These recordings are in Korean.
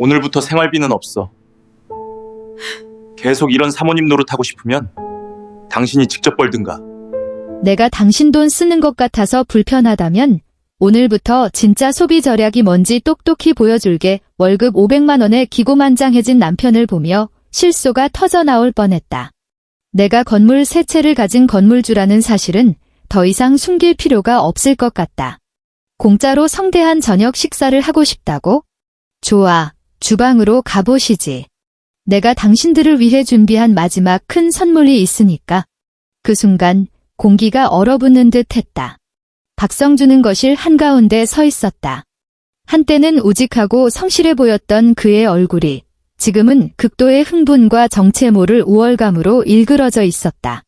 오늘부터 생활비는 없어. 계속 이런 사모님 노릇하고 싶으면 당신이 직접 벌든가. 내가 당신 돈 쓰는 것 같아서 불편하다면 오늘부터 진짜 소비 절약이 뭔지 똑똑히 보여줄게. 월급 500만 원에 기고만장해진 남편을 보며 실소가 터져나올 뻔했다. 내가 건물 3채를 가진 건물주라는 사실은 더 이상 숨길 필요가 없을 것 같다. 공짜로 성대한 저녁 식사를 하고 싶다고? 좋아, 주방으로 가보시지. 내가 당신들을 위해 준비한 마지막 큰 선물이 있으니까. 그 순간 공기가 얼어붙는 듯 했다. 박성준은 거실 한가운데 서 있었다. 한때는 우직하고 성실해 보였던 그의 얼굴이 지금은 극도의 흥분과 정체 모를 우월감으로 일그러져 있었다.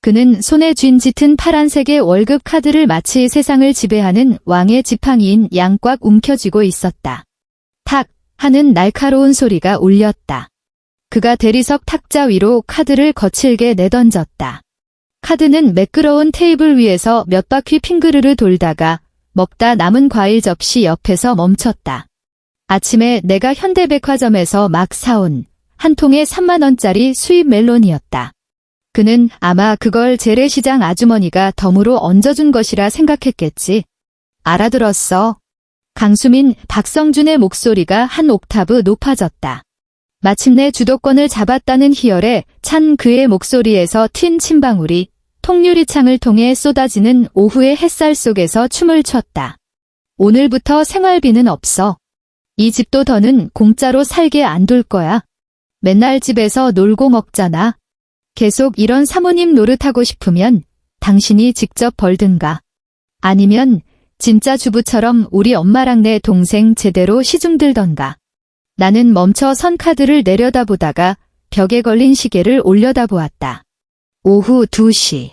그는 손에 쥔 짙은 파란색의 월급 카드를 마치 세상을 지배하는 왕의 지팡이인 양 꽉 움켜쥐고 있었다. 탁 하는 날카로운 소리가 울렸다. 그가 대리석 탁자 위로 카드를 거칠게 내던졌다. 카드는 매끄러운 테이블 위에서 몇 바퀴 핑그르르 돌다가 먹다 남은 과일 접시 옆에서 멈췄다. 아침에 내가 현대백화점에서 막 사온 한 통에 3만 원짜리 수입 멜론이었다. 그는 아마 그걸 재래시장 아주머니가 덤으로 얹어준 것이라 생각했겠지. 알아들었어. 강수민 박성준의 목소리가 한 옥타브 높아졌다. 마침내 주도권을 잡았다는 희열에 찬 그의 목소리에서 튄 침방울이 통유리창을 통해 쏟아지는 오후의 햇살 속에서 춤을 췄다. 오늘부터 생활비는 없어. 이 집도 더는 공짜로 살게 안 둘 거야. 맨날 집에서 놀고 먹잖아. 계속 이런 사모님 노릇하고 싶으면 당신이 직접 벌든가. 아니면 진짜 주부처럼 우리 엄마랑 내 동생 제대로 시중들던가. 나는 멈춰 선 카드를 내려다보다가 벽에 걸린 시계를 올려다보았다. 오후 2시.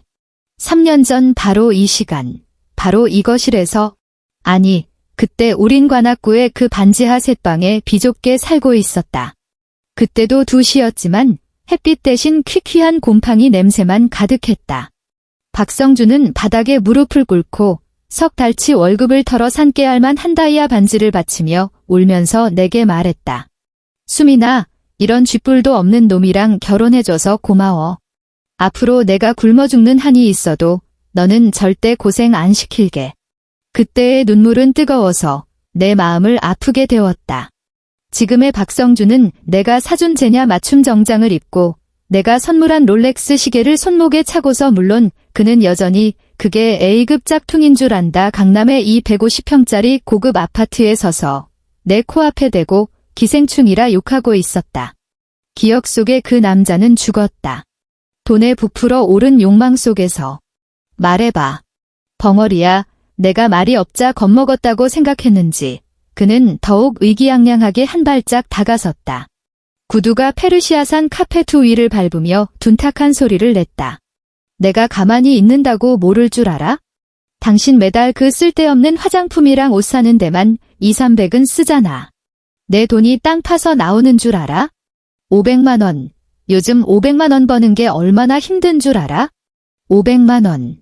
3년 전 바로 이 시간, 바로 이 거실에서, 아니, 그때 우린 관악구의 그 반지하 셋방에 비좁게 살고 있었다. 그때도 2시였지만 햇빛 대신 퀴퀴한 곰팡이 냄새만 가득했다. 박성준은 바닥에 무릎을 꿇고 석 달치 월급을 털어 산 깨알만 한 다이아 반지를 바치며 울면서 내게 말했다. 수민아, 이런 쥐뿔도 없는 놈이랑 결혼해줘서 고마워. 앞으로 내가 굶어 죽는 한이 있어도 너는 절대 고생 안 시킬게. 그때의 눈물은 뜨거워서 내 마음을 아프게 데웠다. 지금의 박성준은 내가 사준 제냐 맞춤 정장을 입고 내가 선물한 롤렉스 시계를 손목에 차고서 물론 그는 여전히 그게 A급 짝퉁인 줄 안다. 강남의 이 150평짜리 고급 아파트에 서서 내 코앞에 대고 기생충이라 욕하고 있었다. 기억 속에 그 남자는 죽었다. 돈에 부풀어 오른 욕망 속에서. 말해봐. 벙어리야, 내가 말이 없자 겁먹었다고 생각했는지 그는 더욱 의기양양하게 한 발짝 다가섰다. 구두가 페르시아산 카페트 위를 밟으며 둔탁한 소리를 냈다. 내가 가만히 있는다고 모를 줄 알아? 당신 매달 그 쓸데없는 화장품이랑 옷 사는 데만 200~300은 쓰잖아. 내 돈이 땅 파서 나오는 줄 알아? 500만 원. 요즘 500만 원 버는 게 얼마나 힘든 줄 알아? 500만 원.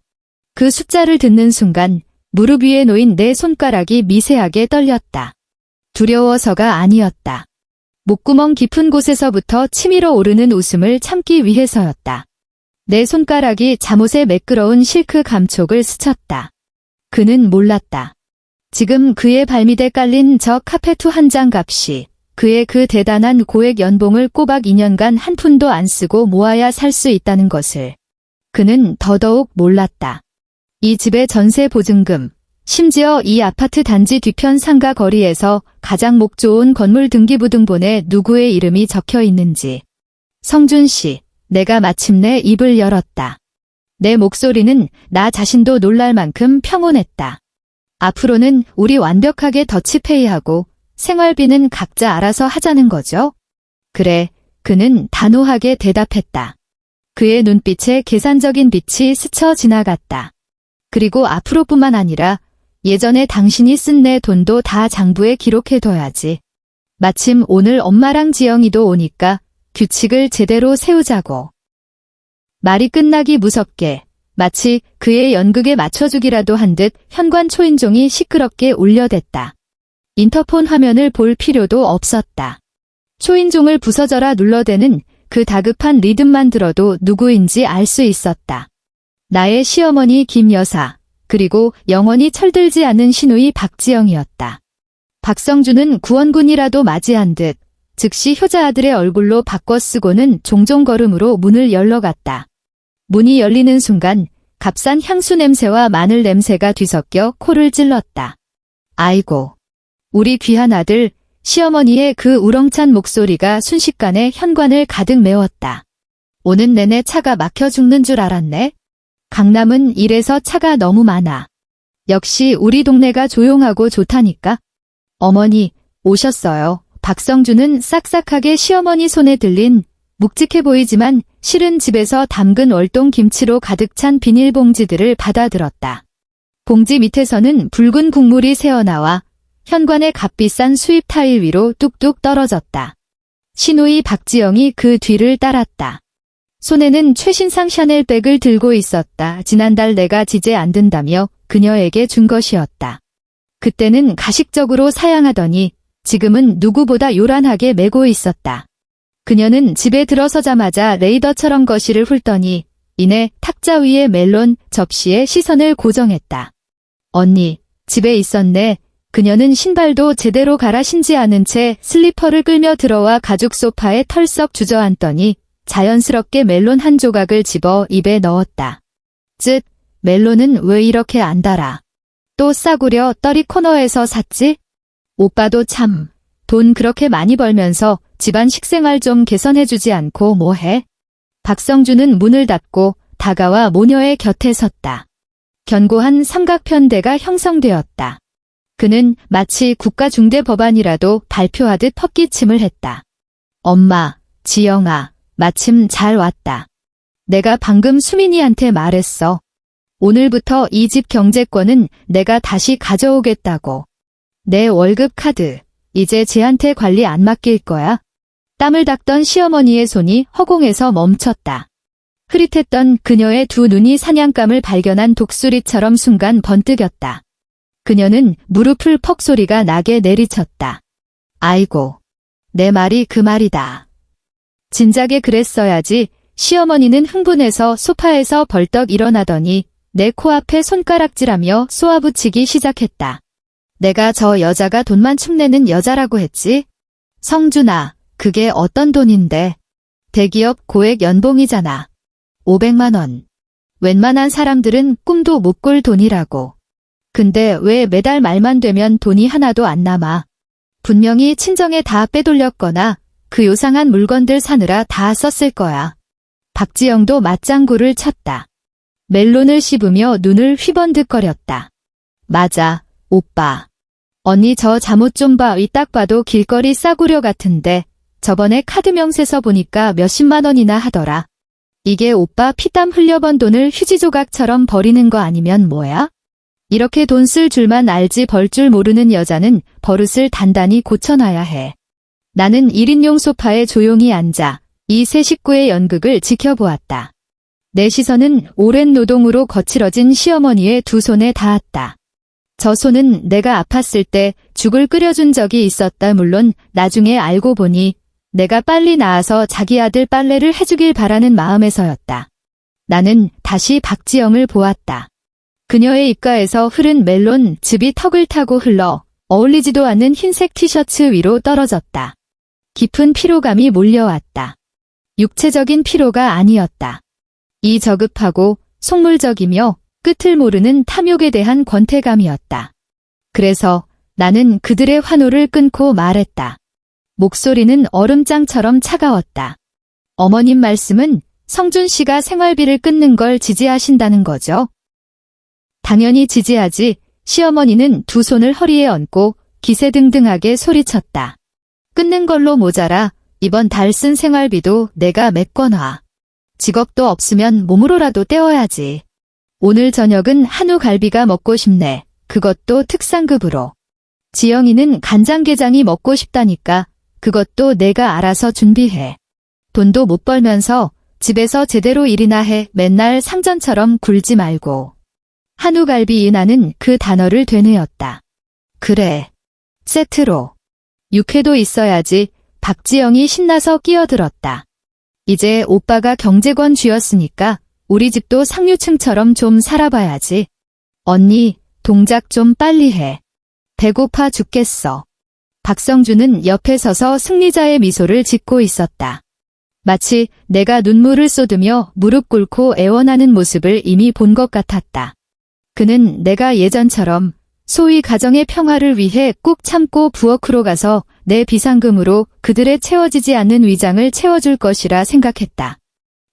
그 숫자를 듣는 순간 무릎 위에 놓인 내 손가락이 미세하게 떨렸다. 두려워서가 아니었다. 목구멍 깊은 곳에서부터 치밀어 오르는 웃음을 참기 위해서였다. 내 손가락이 잠옷의 매끄러운 실크 감촉을 스쳤다. 그는 몰랐다. 지금 그의 발밑에 깔린 저 카페트 한 장 값이 그의 그 대단한 고액 연봉을 꼬박 2년간 한 푼도 안 쓰고 모아야 살 수 있다는 것을. 그는 더더욱 몰랐다. 이 집의 전세 보증금, 심지어 이 아파트 단지 뒤편 상가 거리에서 가장 목 좋은 건물 등기부등본에 누구의 이름이 적혀 있는지. 성준 씨, 내가 마침내 입을 열었다. 내 목소리는 나 자신도 놀랄 만큼 평온했다. 앞으로는 우리 완벽하게 더치페이하고 생활비는 각자 알아서 하자는 거죠? 그래, 그는 단호하게 대답했다. 그의 눈빛에 계산적인 빛이 스쳐 지나갔다. 그리고 앞으로뿐만 아니라 예전에 당신이 쓴 내 돈도 다 장부에 기록해둬야지. 마침 오늘 엄마랑 지영이도 오니까 규칙을 제대로 세우자고. 말이 끝나기 무섭게 마치 그의 연극에 맞춰주기라도 한 듯 현관 초인종이 시끄럽게 울려댔다. 인터폰 화면을 볼 필요도 없었다. 초인종을 부서져라 눌러대는 그 다급한 리듬만 들어도 누구인지 알 수 있었다. 나의 시어머니 김 여사, 그리고 영원히 철들지 않은 시누이 박지영이었다. 박성준은 구원군이라도 맞이한 듯 즉시 효자 아들의 얼굴로 바꿔 쓰고는 종종 걸음으로 문을 열러갔다. 문이 열리는 순간 값싼 향수 냄새와 마늘 냄새가 뒤섞여 코를 찔렀다. 아이고, 우리 귀한 아들, 시어머니의 그 우렁찬 목소리가 순식간에 현관을 가득 메웠다. 오는 내내 차가 막혀 죽는 줄 알았네. 강남은 이래서 차가 너무 많아. 역시 우리 동네가 조용하고 좋다니까. 어머니, 오셨어요. 박성준은 싹싹하게 시어머니 손에 들린 묵직해 보이지만 실은 집에서 담근 월동 김치로 가득 찬 비닐봉지들을 받아들었다. 봉지 밑에서는 붉은 국물이 새어나와 현관의 값비싼 수입 타일 위로 뚝뚝 떨어졌다. 시누이 박지영이 그 뒤를 따랐다. 손에는 최신상 샤넬백을 들고 있었다. 지난달 내가 지제 안 든다며 그녀에게 준 것이었다. 그때는 가식적으로 사양하더니 지금은 누구보다 요란하게 메고 있었다. 그녀는 집에 들어서자마자 레이더처럼 거실을 훑더니 이내 탁자 위의 멜론 접시에 시선을 고정했다. 언니, 집에 있었네. 그녀는 신발도 제대로 갈아 신지 않은 채 슬리퍼를 끌며 들어와 가죽 소파에 털썩 주저앉더니 자연스럽게 멜론 한 조각을 집어 입에 넣었다. 쯧, 멜론은 왜 이렇게 안 달아? 또 싸구려 떨이 코너에서 샀지? 오빠도 참, 돈 그렇게 많이 벌면서 집안 식생활 좀 개선해주지 않고 뭐해? 박성준은 문을 닫고 다가와 모녀의 곁에 섰다. 견고한 삼각편대가 형성되었다. 그는 마치 국가중대법안이라도 발표하듯 헛기침을 했다. 엄마, 지영아, 마침 잘 왔다. 내가 방금 수민이한테 말했어. 오늘부터 이 집 경제권은 내가 다시 가져오겠다고. 내 월급 카드, 이제 쟤한테 관리 안 맡길 거야. 땀을 닦던 시어머니의 손이 허공에서 멈췄다. 흐릿했던 그녀의 두 눈이 사냥감을 발견한 독수리처럼 순간 번뜩였다. 그녀는 무릎을 퍽 소리가 나게 내리쳤다. 아이고, 내 말이 그 말이다. 진작에 그랬어야지. 시어머니는 흥분해서 소파에서 벌떡 일어나더니 내 코앞에 손가락질하며 쏘아붙이기 시작했다. 내가 저 여자가 돈만 축내는 여자라고 했지? 성준아, 그게 어떤 돈인데? 대기업 고액 연봉이잖아. 500만 원. 웬만한 사람들은 꿈도 못 꿀 돈이라고. 근데 왜 매달 말만 되면 돈이 하나도 안 남아? 분명히 친정에 다 빼돌렸거나 그 요상한 물건들 사느라 다 썼을 거야. 박지영도 맞장구를 쳤다. 멜론을 씹으며 눈을 휘번득거렸다. 맞아, 오빠. 언니 저 잠옷 좀 봐. 딱 봐도 길거리 싸구려 같은데 저번에 카드 명세서 보니까 몇십만 원이나 하더라. 이게 오빠 피땀 흘려번 돈을 휴지 조각처럼 버리는 거 아니면 뭐야? 이렇게 돈 쓸 줄만 알지 벌 줄 모르는 여자는 버릇을 단단히 고쳐놔야 해. 나는 1인용 소파에 조용히 앉아 이 세 식구의 연극을 지켜보았다. 내 시선은 오랜 노동으로 거칠어진 시어머니의 두 손에 닿았다. 저 손은 내가 아팠을 때 죽을 끓여준 적이 있었다. 물론 나중에 알고 보니 내가 빨리 나아서 자기 아들 빨래를 해주길 바라는 마음에서였다. 나는 다시 박지영을 보았다. 그녀의 입가에서 흐른 멜론 즙이 턱을 타고 흘러 어울리지도 않는 흰색 티셔츠 위로 떨어졌다. 깊은 피로감이 몰려왔다. 육체적인 피로가 아니었다. 이 저급하고 속물적이며 끝을 모르는 탐욕에 대한 권태감이었다. 그래서 나는 그들의 환호를 끊고 말했다. 목소리는 얼음장처럼 차가웠다. 어머님 말씀은 성준 씨가 생활비를 끊는 걸 지지하신다는 거죠? 당연히 지지하지. 시어머니는 두 손을 허리에 얹고 기세등등하게 소리쳤다. 끊는 걸로 모자라. 이번 달 쓴 생활비도 내가 메꿔놔. 직업도 없으면 몸으로라도 떼어야지. 오늘 저녁은 한우 갈비가 먹고 싶네. 그것도 특상급으로. 지영이는 간장게장이 먹고 싶다니까. 그것도 내가 알아서 준비해. 돈도 못 벌면서 집에서 제대로 일이나 해. 맨날 상전처럼 굴지 말고. 한우 갈비. 나는 그 단어를 되뇌었다. 그래. 세트로. 육회도 있어야지. 박지영이 신나서 끼어들었다. 이제 오빠가 경제권 쥐었으니까 우리 집도 상류층처럼 좀 살아봐야지. 언니, 동작 좀 빨리 해. 배고파 죽겠어. 박성준은 옆에 서서 승리자의 미소를 짓고 있었다. 마치 내가 눈물을 쏟으며 무릎 꿇고 애원하는 모습을 이미 본 것 같았다. 그는 내가 예전처럼 소위 가정의 평화를 위해 꾹 참고 부엌으로 가서 내 비상금으로 그들의 채워지지 않는 위장을 채워줄 것이라 생각했다.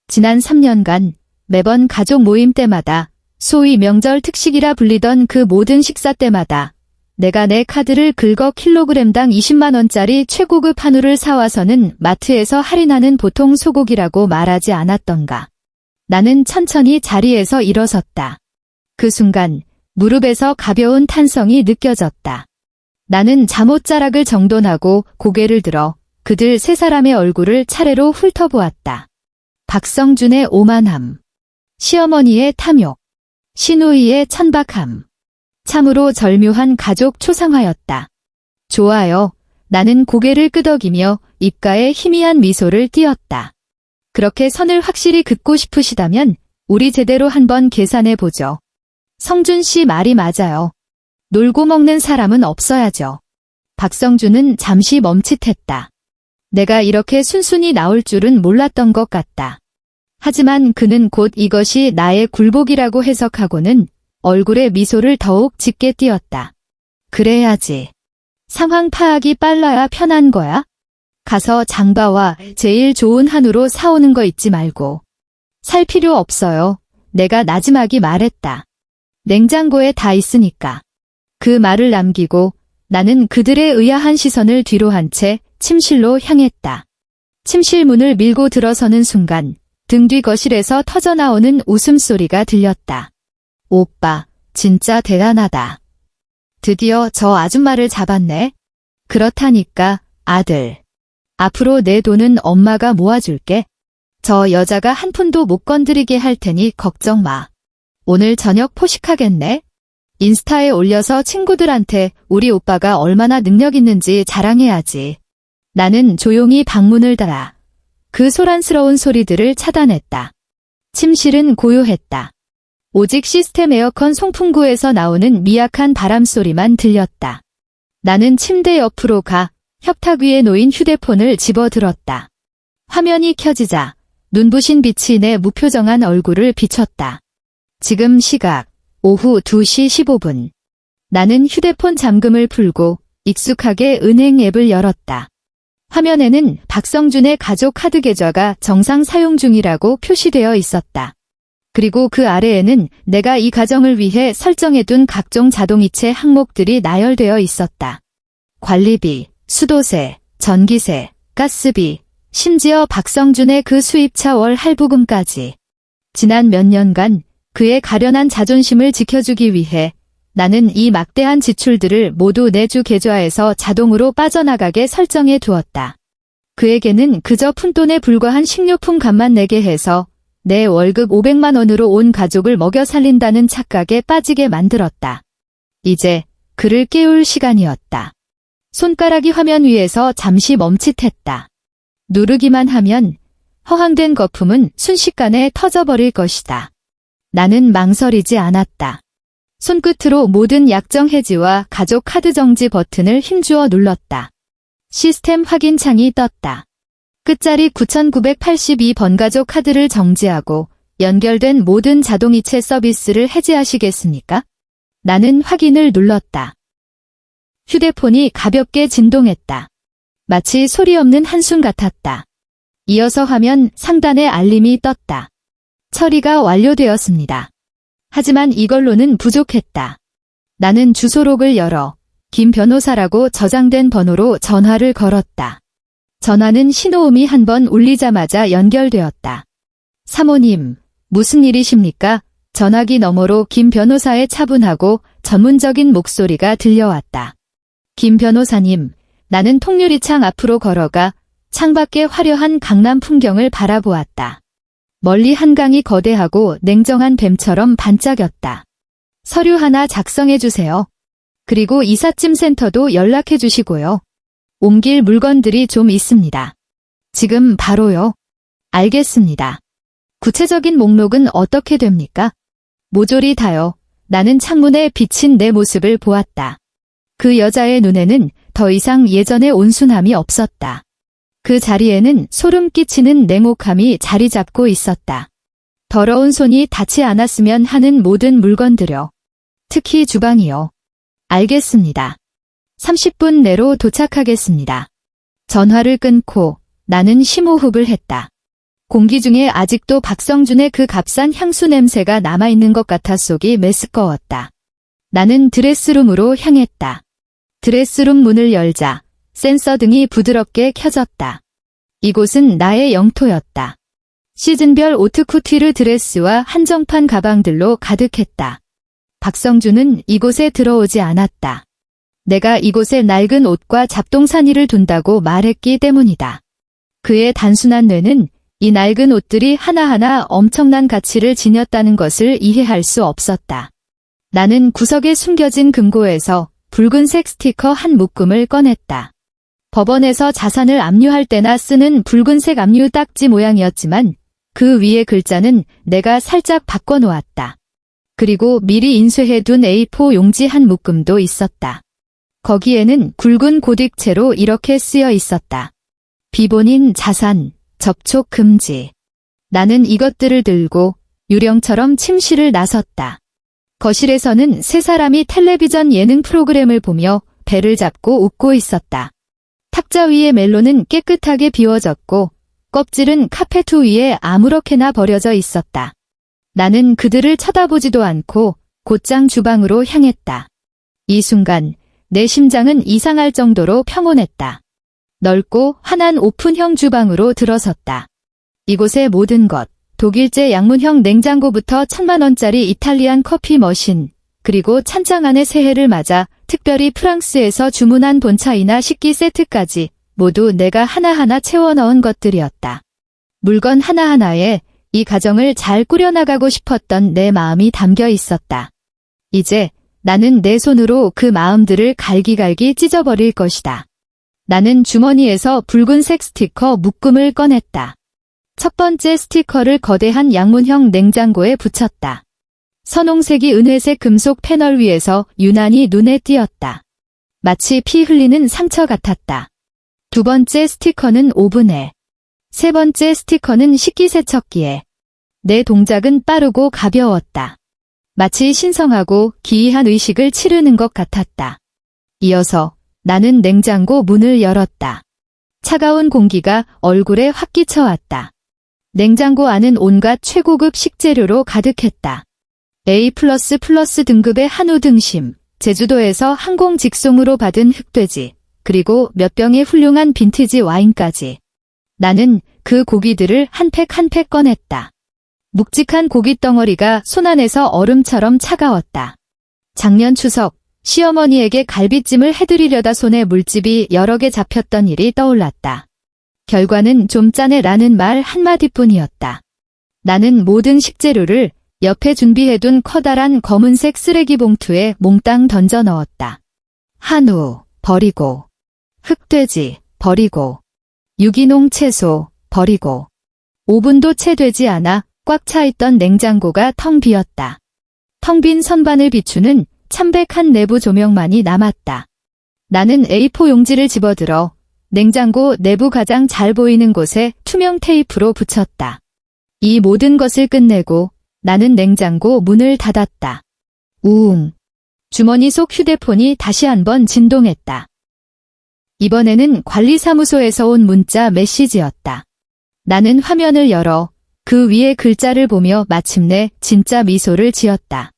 지난 3년간 매번 가족 모임 때마다 소위 명절 특식이라 불리던 그 모든 식사 때마다 내가 내 카드를 긁어 킬로그램당 20만 원짜리 최고급 한우를 사와서는 마트에서 할인하는 보통 소고기라고 말하지 않았던가. 나는 천천히 자리에서 일어섰다. 그 순간 무릎에서 가벼운 탄성이 느껴졌다. 나는 잠옷자락을 정돈하고 고개를 들어 그들 세 사람의 얼굴을 차례로 훑어보았다. 박성준의 오만함, 시어머니의 탐욕, 신우이의 천박함. 참으로 절묘한 가족 초상화였다. 좋아요. 나는 고개를 끄덕이며 입가에 희미한 미소를 띄었다. 그렇게 선을 확실히 긋고 싶으시다면 우리 제대로 한번 계산해보죠. 성준 씨 말이 맞아요. 놀고 먹는 사람은 없어야죠. 박성준은 잠시 멈칫했다. 내가 이렇게 순순히 나올 줄은 몰랐던 것 같다. 하지만 그는 곧 이것이 나의 굴복이라고 해석하고는 얼굴에 미소를 더욱 짙게 띄었다. 그래야지. 상황 파악이 빨라야 편한 거야? 가서 장바와 제일 좋은 한우로 사오는 거 잊지 말고. 살 필요 없어요. 내가 나지막이 말했다. 냉장고에 다 있으니까. 그 말을 남기고 나는 그들의 의아한 시선을 뒤로 한 채 침실로 향했다. 침실 문을 밀고 들어서는 순간 등 뒤 거실에서 터져나오는 웃음소리가 들렸다. 오빠, 진짜 대단하다. 드디어 저 아줌마를 잡았네. 그렇다니까, 아들. 앞으로 내 돈은 엄마가 모아줄게. 저 여자가 한 푼도 못 건드리게 할 테니 걱정 마. 오늘 저녁 포식하겠네. 인스타에 올려서 친구들한테 우리 오빠가 얼마나 능력 있는지 자랑해야지. 나는 조용히 방문을 닫아 그 소란스러운 소리들을 차단했다. 침실은 고요했다. 오직 시스템 에어컨 송풍구에서 나오는 미약한 바람소리만 들렸다. 나는 침대 옆으로 가 협탁 위에 놓인 휴대폰을 집어들었다. 화면이 켜지자 눈부신 빛이 내 무표정한 얼굴을 비췄다. 지금 시각 오후 2시 15분. 나는 휴대폰 잠금을 풀고 익숙하게 은행 앱을 열었다. 화면에는 박성준의 가족 카드 계좌가 정상 사용 중이라고 표시되어 있었다. 그리고 그 아래에는 내가 이 가정을 위해 설정해둔 각종 자동이체 항목들이 나열되어 있었다. 관리비, 수도세, 전기세, 가스비, 심지어 박성준의 그 수입차 월 할부금까지. 지난 몇 년간 그의 가련한 자존심을 지켜주기 위해 나는 이 막대한 지출들을 모두 내 주 계좌에서 자동으로 빠져나가게 설정해 두었다. 그에게는 그저 푼돈에 불과한 식료품 값만 내게 해서 내 월급 500만 원으로 온 가족을 먹여 살린다는 착각에 빠지게 만들었다. 이제 그를 깨울 시간이었다. 손가락이 화면 위에서 잠시 멈칫했다. 누르기만 하면 허황된 거품은 순식간에 터져버릴 것이다. 나는 망설이지 않았다. 손끝으로 모든 약정 해지와 가족 카드 정지 버튼을 힘주어 눌렀다. 시스템 확인 창이 떴다. 끝자리 9982번 가족 카드를 정지하고 연결된 모든 자동이체 서비스를 해지하시겠습니까? 나는 확인을 눌렀다. 휴대폰이 가볍게 진동했다. 마치 소리 없는 한숨 같았다. 이어서 화면 상단에 알림이 떴다. 처리가 완료되었습니다. 하지만 이걸로는 부족했다. 나는 주소록을 열어 김 변호사라고 저장된 번호로 전화를 걸었다. 전화는 신호음이 한 번 울리자마자 연결되었다. 사모님, 무슨 일이십니까? 전화기 너머로 김 변호사의 차분하고 전문적인 목소리가 들려왔다. 김 변호사님, 나는 통유리창 앞으로 걸어가 창밖의 화려한 강남 풍경을 바라보았다. 멀리 한강이 거대하고 냉정한 뱀처럼 반짝였다. 서류 하나 작성해 주세요. 그리고 이삿짐 센터도 연락해 주시고요. 옮길 물건들이 좀 있습니다. 지금 바로요. 알겠습니다. 구체적인 목록은 어떻게 됩니까? 모조리 다요. 나는 창문에 비친 내 모습을 보았다. 그 여자의 눈에는 더 이상 예전의 온순함이 없었다. 그 자리에는 소름 끼치는 냉혹함이 자리 잡고 있었다. 더러운 손이 닿지 않았으면 하는 모든 물건들요. 특히 주방이요. 알겠습니다. 30분 내로 도착하겠습니다. 전화를 끊고 나는 심호흡을 했다. 공기 중에 아직도 박성준의 그 값싼 향수 냄새가 남아있는 것 같아 속이 메스꺼웠다. 나는 드레스룸으로 향했다. 드레스룸 문을 열자 센서 등이 부드럽게 켜졌다. 이곳은 나의 영토였다. 시즌별 오트쿠티르 드레스와 한정판 가방들로 가득했다. 박성준은 이곳에 들어오지 않았다. 내가 이곳에 낡은 옷과 잡동사니를 둔다고 말했기 때문이다. 그의 단순한 뇌는 이 낡은 옷들이 하나하나 엄청난 가치를 지녔다는 것을 이해할 수 없었다. 나는 구석에 숨겨진 금고에서 붉은색 스티커 한 묶음을 꺼냈다. 법원에서 자산을 압류할 때나 쓰는 붉은색 압류 딱지 모양이었지만 그 위에 글자는 내가 살짝 바꿔놓았다. 그리고 미리 인쇄해둔 A4 용지 한 묶음도 있었다. 거기에는 굵은 고딕체로 이렇게 쓰여 있었다. 비본인 자산, 접촉 금지. 나는 이것들을 들고 유령처럼 침실을 나섰다. 거실에서는 세 사람이 텔레비전 예능 프로그램을 보며 배를 잡고 웃고 있었다. 탁자 위의 멜론은 깨끗하게 비워졌고 껍질은 카페트 위에 아무렇게나 버려져 있었다. 나는 그들을 쳐다보지도 않고 곧장 주방으로 향했다. 이 순간 내 심장은 이상할 정도로 평온했다. 넓고 환한 오픈형 주방으로 들어섰다. 이곳의 모든 것, 독일제 양문형 냉장고부터 1000만원짜리 이탈리안 커피 머신, 그리고 찬장 안의 새해를 맞아 특별히 프랑스에서 주문한 본차이나 식기 세트까지 모두 내가 하나하나 채워 넣은 것들이었다. 물건 하나하나에 이 가정을 잘 꾸려나가고 싶었던 내 마음이 담겨 있었다. 이제 나는 내 손으로 그 마음들을 갈기갈기 찢어버릴 것이다. 나는 주머니에서 붉은색 스티커 묶음을 꺼냈다. 첫 번째 스티커를 거대한 양문형 냉장고에 붙였다. 선홍색이 은회색 금속 패널 위에서 유난히 눈에 띄었다. 마치 피 흘리는 상처 같았다. 두 번째 스티커는 오븐에. 세 번째 스티커는 식기세척기에. 내 동작은 빠르고 가벼웠다. 마치 신성하고 기이한 의식을 치르는 것 같았다. 이어서 나는 냉장고 문을 열었다. 차가운 공기가 얼굴에 확 끼쳐왔다. 냉장고 안은 온갖 최고급 식재료로 가득했다. A++ 등급의 한우 등심, 제주도에서 항공 직송으로 받은 흑돼지, 그리고 몇 병의 훌륭한 빈티지 와인까지. 나는 그 고기들을 한 팩 한 팩 꺼냈다. 묵직한 고기 덩어리가 손안에서 얼음처럼 차가웠다. 작년 추석, 시어머니에게 갈비찜을 해드리려다 손에 물집이 여러 개 잡혔던 일이 떠올랐다. 결과는 좀 짜네라는 말 한마디뿐이었다. 나는 모든 식재료를 옆에 준비해둔 커다란 검은색 쓰레기 봉투에 몽땅 던져 넣었다. 한우, 버리고. 흑돼지, 버리고. 유기농 채소, 버리고. 오븐도 채 되지 않아 꽉 차 있던 냉장고가 텅 비었다. 텅 빈 선반을 비추는 참백한 내부 조명만이 남았다. 나는 A4 용지를 집어들어 냉장고 내부 가장 잘 보이는 곳에 투명 테이프로 붙였다. 이 모든 것을 끝내고 나는 냉장고 문을 닫았다. 우웅. 주머니 속 휴대폰이 다시 한번 진동했다. 이번에는 관리사무소에서 온 문자 메시지였다. 나는 화면을 열어 그 위에 글자를 보며 마침내 진짜 미소를 지었다.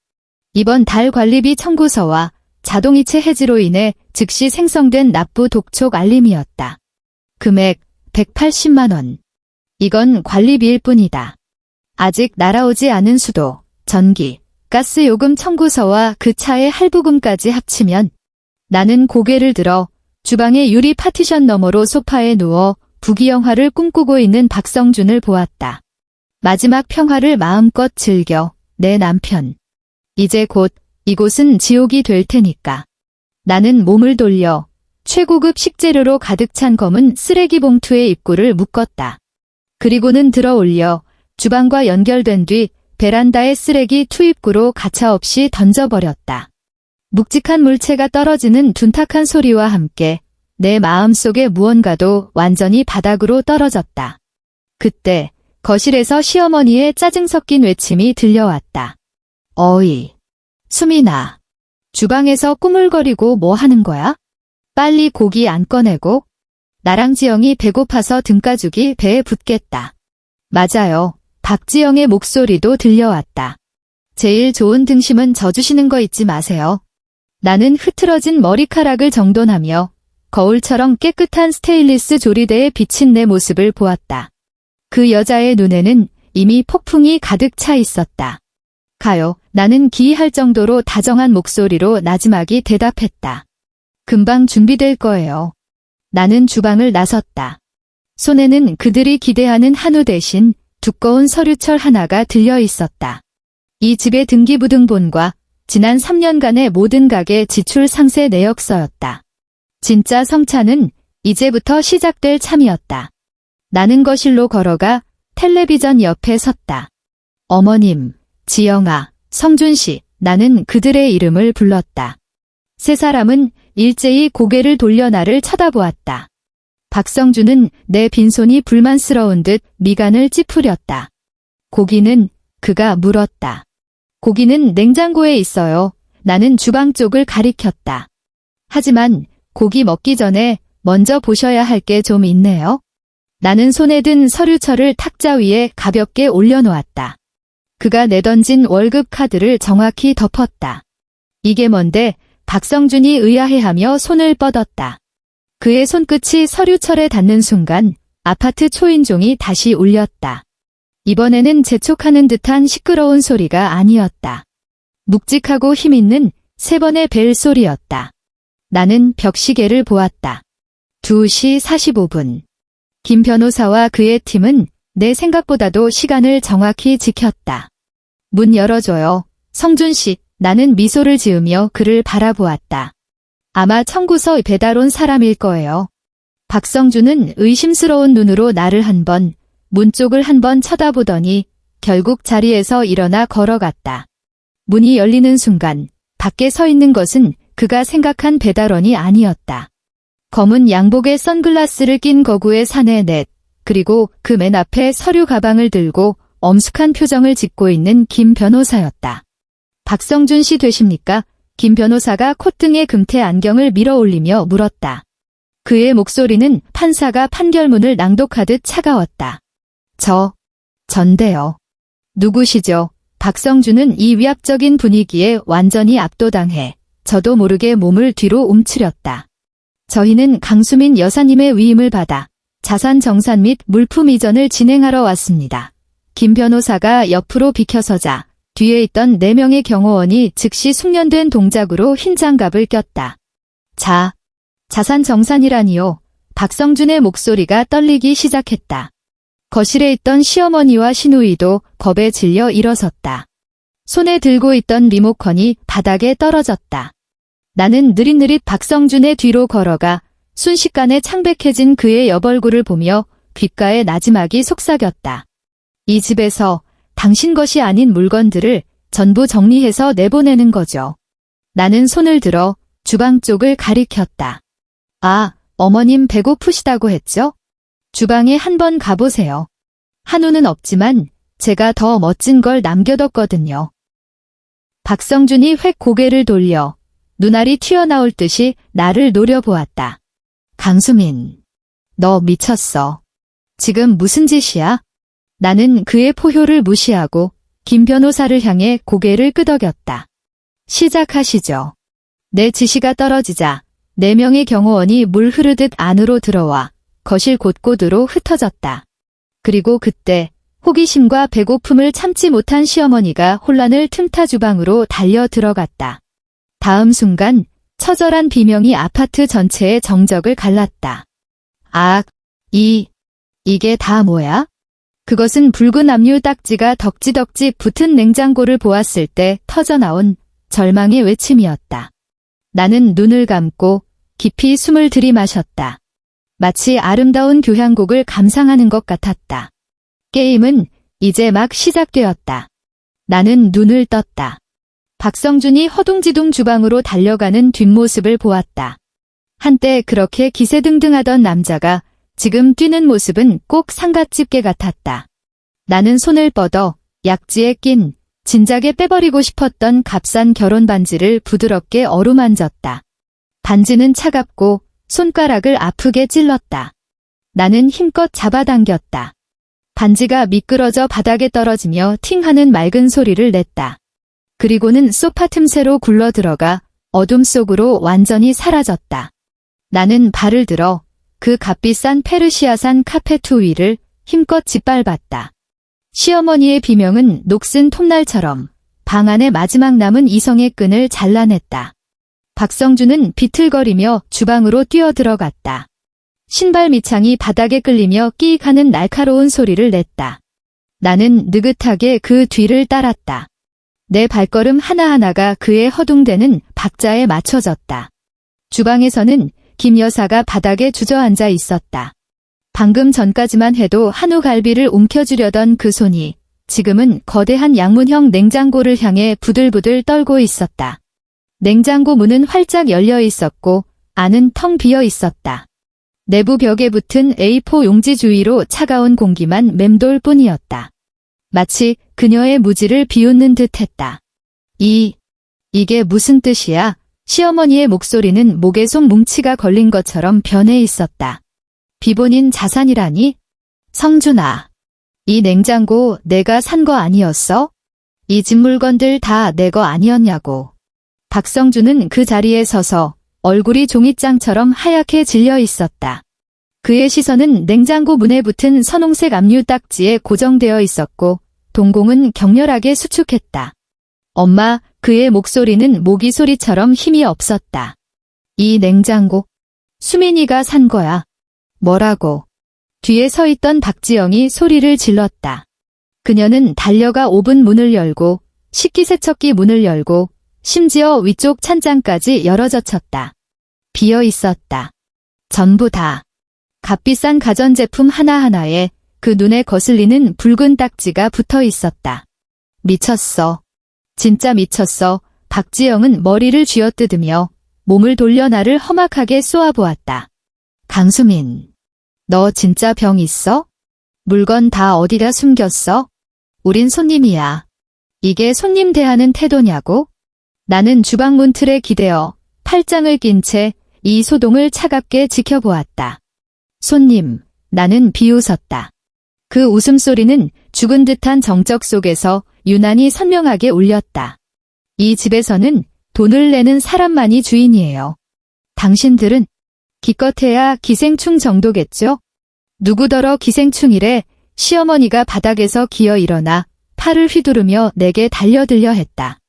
이번 달 관리비 청구서와 자동이체 해지로 인해 즉시 생성된 납부 독촉 알림이었다. 금액 180만 원. 이건 관리비일 뿐이다. 아직 날아오지 않은 수도, 전기, 가스 요금 청구서와 그 차의 할부금까지 합치면 나는 고개를 들어 주방의 유리 파티션 너머로 소파에 누워 부귀영화를 꿈꾸고 있는 박성준을 보았다. 마지막 평화를 마음껏 즐겨, 내 남편. 이제 곧 이곳은 지옥이 될 테니까. 나는 몸을 돌려 최고급 식재료로 가득 찬 검은 쓰레기 봉투의 입구를 묶었다. 그리고는 들어 올려 주방과 연결된 뒤 베란다의 쓰레기 투입구로 가차없이 던져버렸다. 묵직한 물체가 떨어지는 둔탁한 소리와 함께 내 마음속의 무언가도 완전히 바닥으로 떨어졌다. 그때 거실에서 시어머니의 짜증 섞인 외침이 들려왔다. 어이, 숨이 나. 주방에서 꾸물거리고 뭐 하는 거야? 빨리 고기 안 꺼내고. 나랑 지영이 배고파서 등가죽이 배에 붙겠다. 맞아요. 박지영의 목소리도 들려왔다. 제일 좋은 등심은 져주시는 거 잊지 마세요. 나는 흐트러진 머리카락을 정돈하며 거울처럼 깨끗한 스테인리스 조리대에 비친 내 모습을 보았다. 그 여자의 눈에는 이미 폭풍이 가득 차 있었다. 가요. 나는 기이할 정도로 다정한 목소리로 나지막이 대답했다. 금방 준비될 거예요. 나는 주방을 나섰다. 손에는 그들이 기대하는 한우 대신 두꺼운 서류철 하나가 들려 있었다. 이 집의 등기부등본과 지난 3년간의 모든 가게 지출 상세 내역서였다. 진짜 성찬은 이제부터 시작될 참이었다. 나는 거실로 걸어가 텔레비전 옆에 섰다. 어머님, 지영아, 성준씨, 나는 그들의 이름을 불렀다. 세 사람은 일제히 고개를 돌려 나를 쳐다보았다. 박성준은 내 빈손이 불만스러운 듯 미간을 찌푸렸다. 고기는 그가 물었다. 고기는 냉장고에 있어요. 나는 주방 쪽을 가리켰다. 하지만 고기 먹기 전에 먼저 보셔야 할 게 좀 있네요. 나는 손에 든 서류철을 탁자 위에 가볍게 올려놓았다. 그가 내던진 월급 카드를 정확히 덮었다. 이게 뭔데? 박성준이 의아해하며 손을 뻗었다. 그의 손끝이 서류철에 닿는 순간 아파트 초인종이 다시 울렸다. 이번에는 재촉하는 듯한 시끄러운 소리가 아니었다. 묵직하고 힘있는 3번의 벨 소리였다. 나는 벽시계를 보았다. 2시 45분. 김 변호사와 그의 팀은 내 생각보다도 시간을 정확히 지켰다. 문 열어줘요. 성준 씨. 나는 미소를 지으며 그를 바라보았다. 아마 청구서 배달 온 사람일 거예요. 박성준은 의심스러운 눈으로 나를 한 번, 문 쪽을 한 번 쳐다보더니 결국 자리에서 일어나 걸어갔다. 문이 열리는 순간 밖에 서 있는 것은 그가 생각한 배달원이 아니었다. 검은 양복에 선글라스를 낀 거구의 사내 넷, 그리고 그 맨 앞에 서류 가방을 들고 엄숙한 표정을 짓고 있는 김 변호사였다. 박성준 씨 되십니까? 김 변호사가 콧등에 금태 안경을 밀어 올리며 물었다. 그의 목소리는 판사가 판결문을 낭독하듯 차가웠다. 전데요. 누구시죠? 박성준은 이 위압적인 분위기에 완전히 압도당해 저도 모르게 몸을 뒤로 움츠렸다. 저희는 강수민 여사님의 위임을 받아 자산 정산 및 물품 이전을 진행하러 왔습니다. 김 변호사가 옆으로 비켜서자 뒤에 있던 4명의 경호원이 즉시 숙련된 동작으로 흰 장갑을 꼈다. 자산 정산이라니요. 박성준의 목소리가 떨리기 시작했다. 거실에 있던 시어머니와 시누이도 겁에 질려 일어섰다. 손에 들고 있던 리모컨이 바닥에 떨어졌다. 나는 느릿느릿 박성준의 뒤로 걸어가 순식간에 창백해진 그의 옆얼굴을 보며 귓가에 나지막이 속삭였다. 이 집에서 당신 것이 아닌 물건들을 전부 정리해서 내보내는 거죠. 나는 손을 들어 주방 쪽을 가리켰다. 아, 어머님 배고프시다고 했죠? 주방에 한번 가보세요. 한우는 없지만 제가 더 멋진 걸 남겨뒀거든요. 박성준이 획 고개를 돌려 눈알이 튀어나올 듯이 나를 노려보았다. 강수민, 너 미쳤어. 지금 무슨 짓이야? 나는 그의 포효를 무시하고 김 변호사를 향해 고개를 끄덕였다. 시작하시죠. 내 지시가 떨어지자 4명의 경호원이 물 흐르듯 안으로 들어와 거실 곳곳으로 흩어졌다. 그리고 그때 호기심과 배고픔을 참지 못한 시어머니가 혼란을 틈타 주방으로 달려 들어갔다. 다음 순간 처절한 비명이 아파트 전체의 정적을 갈랐다. 이게 다 뭐야? 그것은 붉은 압류 딱지가 덕지덕지 붙은 냉장고를 보았을 때 터져나온 절망의 외침이었다. 나는 눈을 감고 깊이 숨을 들이마셨다. 마치 아름다운 교향곡을 감상하는 것 같았다. 게임은 이제 막 시작되었다. 나는 눈을 떴다. 박성준이 허둥지둥 주방으로 달려가는 뒷모습을 보았다. 한때 그렇게 기세등등하던 남자가 지금 뛰는 모습은 꼭 상갓집게 같았다. 나는 손을 뻗어 약지에 낀 진작에 빼버리고 싶었던 값싼 결혼 반지를 부드럽게 어루만졌다. 반지는 차갑고 손가락을 아프게 찔렀다. 나는 힘껏 잡아당겼다. 반지가 미끄러져 바닥에 떨어지며 팅하는 맑은 소리를 냈다. 그리고는 소파 틈새로 굴러 들어가 어둠 속으로 완전히 사라졌다. 나는 발을 들어 그 값비싼 페르시아산 카페트 위를 힘껏 짓밟았다. 시어머니의 비명은 녹슨 톱날처럼 방 안의 마지막 남은 이성의 끈을 잘라냈다. 박성준은 비틀거리며 주방으로 뛰어들어갔다. 신발 밑창이 바닥에 끌리며 끼익 하는 날카로운 소리를 냈다. 나는 느긋하게 그 뒤를 따랐다. 내 발걸음 하나하나가 그의 허둥대는 박자에 맞춰졌다. 주방에서는 김 여사가 바닥에 주저앉아 있었다. 방금 전까지만 해도 한우 갈비를 움켜쥐려던 그 손이 지금은 거대한 양문형 냉장고를 향해 부들부들 떨고 있었다. 냉장고 문은 활짝 열려 있었고 안은 텅 비어 있었다. 내부 벽에 붙은 A4 용지 주위로 차가운 공기만 맴돌 뿐이었다. 마치 그녀의 무지를 비웃는 듯했다. 이게 무슨 뜻이야? 시어머니의 목소리는 목에 속 뭉치가 걸린 것처럼 변해 있었다. 비본인 자산이라니? 성준아, 이 냉장고 내가 산 거 아니었어? 이 집 물건들 다 내 거 아니었냐고. 박성준은 그 자리에 서서 얼굴이 종잇장처럼 하얗게 질려 있었다. 그의 시선은 냉장고 문에 붙은 선홍색 압류 딱지에 고정되어 있었고 동공은 격렬하게 수축했다. 엄마, 그의 목소리는 모기 소리처럼 힘이 없었다. 이 냉장고, 수민이가 산 거야. 뭐라고? 뒤에 서 있던 박지영이 소리를 질렀다. 그녀는 달려가 오븐 문을 열고 식기세척기 문을 열고 심지어 위쪽 찬장까지 열어젖혔다. 비어 있었다. 전부 다. 값비싼 가전제품 하나하나에 그 눈에 거슬리는 붉은 딱지가 붙어 있었다. 미쳤어. 진짜 미쳤어. 박지영은 머리를 쥐어뜯으며 몸을 돌려 나를 험악하게 쏘아보았다. 강수민, 너 진짜 병 있어? 물건 다 어디다 숨겼어? 우린 손님이야. 이게 손님 대하는 태도냐고? 나는 주방 문틀에 기대어 팔짱을 낀 채 이 소동을 차갑게 지켜보았다. 손님, 나는 비웃었다. 그 웃음소리는 죽은 듯한 정적 속에서 유난히 선명하게 울렸다. 이 집에서는 돈을 내는 사람만이 주인이에요. 당신들은 기껏해야 기생충 정도겠죠? 누구더러 기생충이래. 시어머니가 바닥에서 기어 일어나 팔을 휘두르며 내게 달려들려 했다.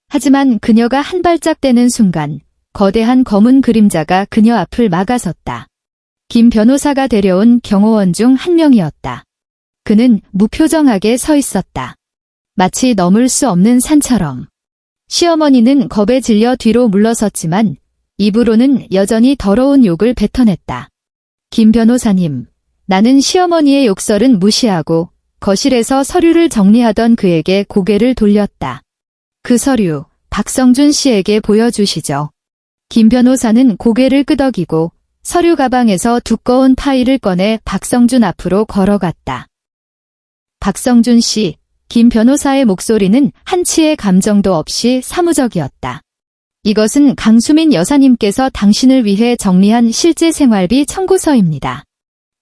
하지만 그녀가 한 발짝 떼는 순간 거대한 검은 그림자가 그녀 앞을 막아섰다. 김 변호사가 데려온 경호원 중 한 명이었다. 그는 무표정하게 서 있었다. 마치 넘을 수 없는 산처럼. 시어머니는 겁에 질려 뒤로 물러섰지만 입으로는 여전히 더러운 욕을 뱉어냈다. 김 변호사님, 나는 시어머니의 욕설은 무시하고 거실에서 서류를 정리하던 그에게 고개를 돌렸다. 그 서류, 박성준 씨에게 보여주시죠. 김 변호사는 고개를 끄덕이고 서류 가방에서 두꺼운 파일을 꺼내 박성준 앞으로 걸어갔다. 박성준 씨, 김 변호사의 목소리는 한치의 감정도 없이 사무적이었다. 이것은 강수민 여사님께서 당신을 위해 정리한 실제 생활비 청구서입니다.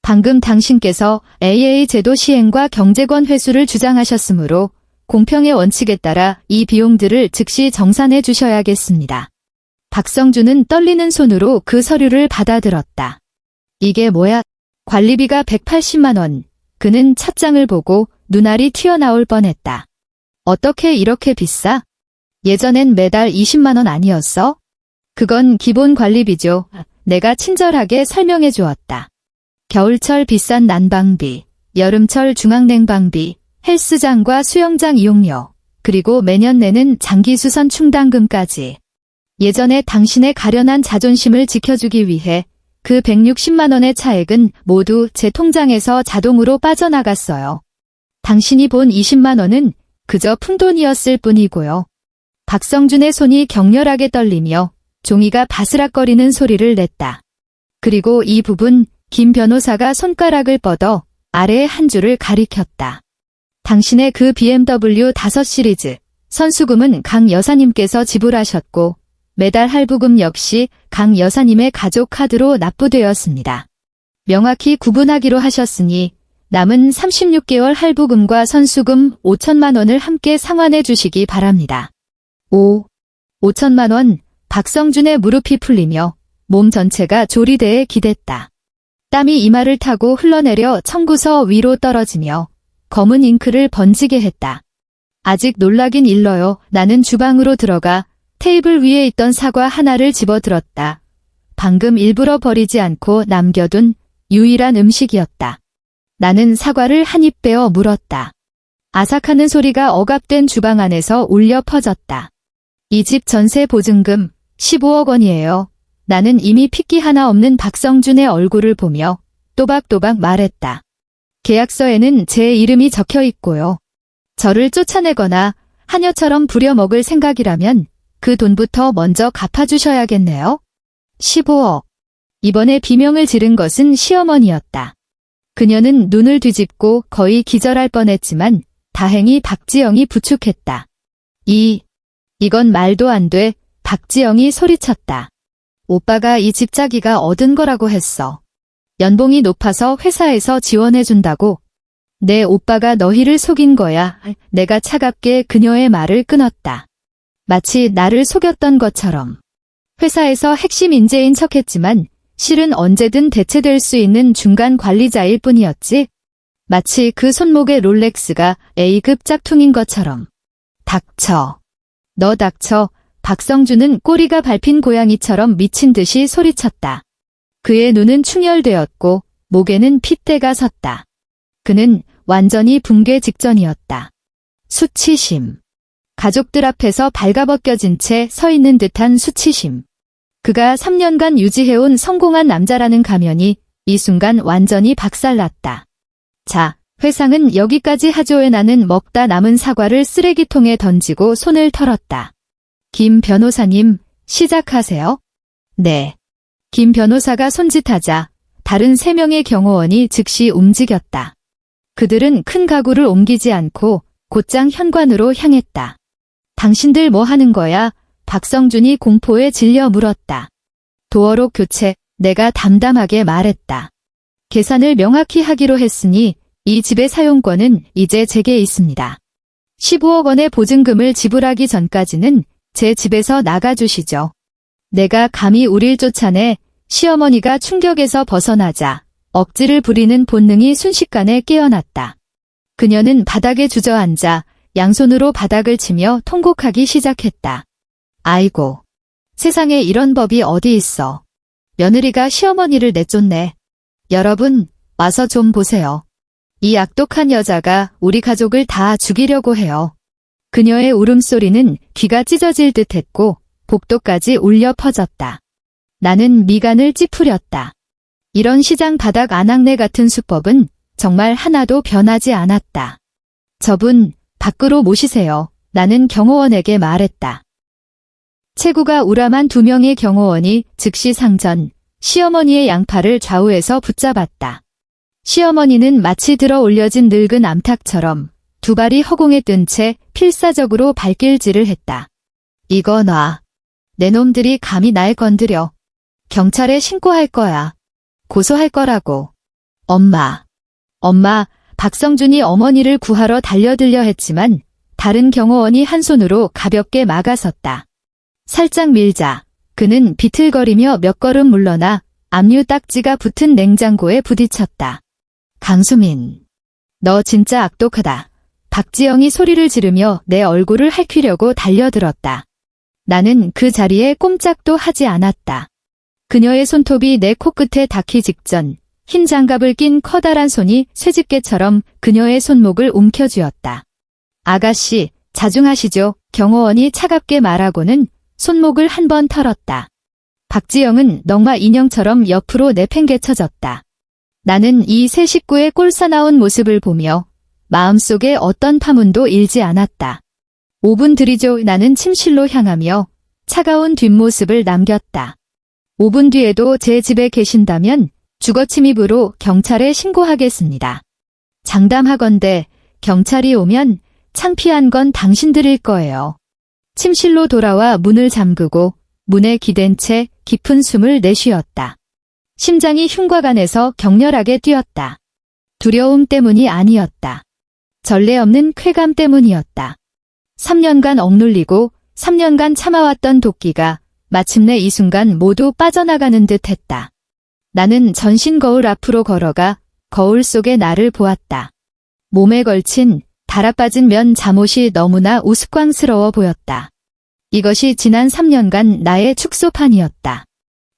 방금 당신께서 AA 제도 시행과 경제권 회수를 주장하셨으므로 공평의 원칙에 따라 이 비용들을 즉시 정산해 주셔야겠습니다. 박성준은 떨리는 손으로 그 서류를 받아들었다. 이게 뭐야? 관리비가 180만 원. 그는 첫 장을 보고 눈알이 튀어나올 뻔했다. 어떻게 이렇게 비싸? 예전엔 매달 20만 원 아니었어? 그건 기본 관리비죠. 내가 친절하게 설명해 주었다. 겨울철 비싼 난방비, 여름철 중앙냉방비, 헬스장과 수영장 이용료, 그리고 매년 내는 장기수선 충당금까지. 예전에 당신의 가련한 자존심을 지켜주기 위해 그 160만 원의 차액은 모두 제 통장에서 자동으로 빠져나갔어요. 당신이 본 20만 원은 그저 푼돈이었을 뿐이고요. 박성준의 손이 격렬하게 떨리며 종이가 바스락거리는 소리를 냈다. 그리고 이 부분 김 변호사가 손가락을 뻗어 아래의 한 줄을 가리켰다. 당신의 그 BMW 5 시리즈 선수금은 강 여사님께서 지불하셨고 매달 할부금 역시 강 여사님의 가족 카드로 납부되었습니다. 명확히 구분하기로 하셨으니 남은 36개월 할부금과 선수금 5천만 원을 함께 상환해 주시기 바랍니다. 5천만 원. 박성준의 무릎이 풀리며 몸 전체가 조리대에 기댔다. 땀이 이마를 타고 흘러내려 청구서 위로 떨어지며 검은 잉크를 번지게 했다. 아직 놀라긴 일러요. 나는 주방으로 들어가 테이블 위에 있던 사과 하나를 집어들었다. 방금 일부러 버리지 않고 남겨둔 유일한 음식이었다. 나는 사과를 한 입 빼어 물었다. 아삭하는 소리가 억압된 주방 안에서 울려 퍼졌다. 이 집 전세 보증금 15억 원이에요. 나는 이미 핏기 하나 없는 박성준의 얼굴을 보며 또박또박 말했다. 계약서에는 제 이름이 적혀 있고요. 저를 쫓아내거나 하녀처럼 부려먹을 생각이라면 그 돈부터 먼저 갚아주셔야겠네요. 15억. 이번에 비명을 지른 것은 시어머니였다. 그녀는 눈을 뒤집고 거의 기절할 뻔했지만 다행히 박지영이 부축했다. 이건 말도 안 돼. 박지영이 소리쳤다. 오빠가 이 집 자기가 얻은 거라고 했어. 연봉이 높아서 회사에서 지원해준다고. 내 오빠가 너희를 속인 거야. 내가 차갑게 그녀의 말을 끊었다. 마치 나를 속였던 것처럼. 회사에서 핵심 인재인 척했지만 실은 언제든 대체될 수 있는 중간 관리자일 뿐이었지. 마치 그 손목의 롤렉스가 A급 짝퉁인 것처럼. 닥쳐. 너 닥쳐. 박성준은 꼬리가 밟힌 고양이처럼 미친 듯이 소리쳤다. 그의 눈은 충혈되었고 목에는 핏대가 섰다. 그는 완전히 붕괴 직전이었다. 수치심. 가족들 앞에서 발가벗겨진 채 서 있는 듯한 수치심. 그가 3년간 유지해온 성공한 남자라는 가면이 이 순간 완전히 박살났다. 자, 회상은 여기까지 하죠에 나는 먹다 남은 사과를 쓰레기통에 던지고 손을 털었다. 김 변호사님, 시작하세요. 네. 김 변호사가 손짓하자 다른 3명의 경호원이 즉시 움직였다. 그들은 큰 가구를 옮기지 않고 곧장 현관으로 향했다. 당신들 뭐 하는 거야? 박성준이 공포에 질려 물었다. 도어록 교체, 내가 담담하게 말했다. 계산을 명확히 하기로 했으니 이 집의 사용권은 이제 제게 있습니다. 15억 원의 보증금을 지불하기 전까지는 제 집에서 나가주시죠. 내가 감히 우릴 쫓아내 시어머니가 충격에서 벗어나자 억지를 부리는 본능이 순식간에 깨어났다. 그녀는 바닥에 주저앉아 양손으로 바닥을 치며 통곡하기 시작했다. 아이고, 세상에 이런 법이 어디 있어. 며느리가 시어머니를 내쫓네. 여러분, 와서 좀 보세요. 이 악독한 여자가 우리 가족을 다 죽이려고 해요. 그녀의 울음소리는 귀가 찢어질 듯 했고 복도까지 울려 퍼졌다. 나는 미간을 찌푸렸다. 이런 시장 바닥 아낙네 같은 수법은 정말 하나도 변하지 않았다. 저분, 밖으로 모시세요. 나는 경호원에게 말했다. 체구가 우람한 2명의 경호원이 즉시 상전, 시어머니의 양팔을 좌우에서 붙잡았다. 시어머니는 마치 들어 올려진 늙은 암탉처럼 2발이 허공에 뜬 채 필사적으로 발길질을 했다. 이거 놔. 내 놈들이 감히 날 건드려. 경찰에 신고할 거야. 고소할 거라고. 엄마. 박성준이 어머니를 구하러 달려들려 했지만 다른 경호원이 한 손으로 가볍게 막아섰다. 살짝 밀자. 그는 비틀거리며 몇 걸음 물러나 압류 딱지가 붙은 냉장고에 부딪혔다. 강수민. 너 진짜 악독하다. 박지영이 소리를 지르며 내 얼굴을 핥히려고 달려들었다. 나는 그 자리에 꼼짝도 하지 않았다. 그녀의 손톱이 내 코끝에 닿기 직전 흰 장갑을 낀 커다란 손이 쇠집게처럼 그녀의 손목을 움켜쥐었다. 아가씨, 자중하시죠. 경호원이 차갑게 말하고는 손목을 한 번 털었다. 박지영은 넝마 인형처럼 옆으로 내팽개쳐졌다. 나는 이 세 식구의 꼴사나운 모습을 보며 마음속에 어떤 파문도 일지 않았다. 5분 들이죠. 나는 침실로 향하며 차가운 뒷모습을 남겼다. 5분 뒤에도 제 집에 계신다면 주거침입으로 경찰에 신고하겠습니다. 장담하건대 경찰이 오면 창피한 건 당신들일 거예요. 침실로 돌아와 문을 잠그고 문에 기댄 채 깊은 숨을 내쉬었다. 심장이 흉곽안에서 격렬하게 뛰었다. 두려움 때문이 아니었다. 전례 없는 쾌감 때문이었다. 3년간 억눌리고 3년간 참아왔던 도끼가 마침내 이 순간 모두 빠져나가는 듯 했다. 나는 전신 거울 앞으로 걸어가 거울 속의 나를 보았다. 몸에 걸친 달아빠진 면 잠옷이 너무나 우스꽝스러워 보였다. 이것이 지난 3년간 나의 축소판이었다.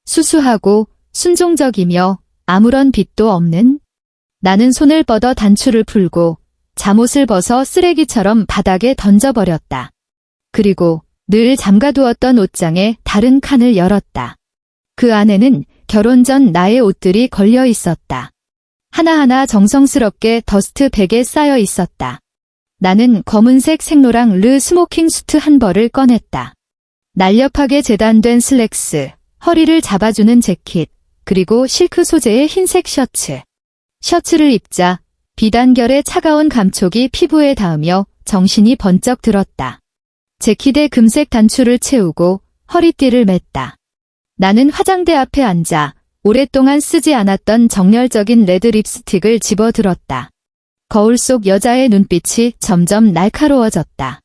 수수하고 순종적이며 아무런 빚도 없는. 나는 손을 뻗어 단추를 풀고 잠옷을 벗어 쓰레기처럼 바닥에 던져버렸다. 그리고 늘 잠가두었던 옷장의 다른 칸을 열었다. 그 안에는 결혼 전 나의 옷들이 걸려 있었다. 하나하나 정성스럽게 더스트백에 쌓여 있었다. 나는 검은색 생로랑 르 스모킹 수트 한 벌을 꺼냈다. 날렵하게 재단된 슬랙스, 허리를 잡아주는 재킷, 그리고 실크 소재의 흰색 셔츠. 셔츠를 입자 비단결의 차가운 감촉이 피부에 닿으며 정신이 번쩍 들었다. 재킷에 금색 단추를 채우고 허리띠를 맸다. 나는 화장대 앞에 앉아 오랫동안 쓰지 않았던 정열적인 레드 립스틱을 집어들었다. 거울 속 여자의 눈빛이 점점 날카로워졌다.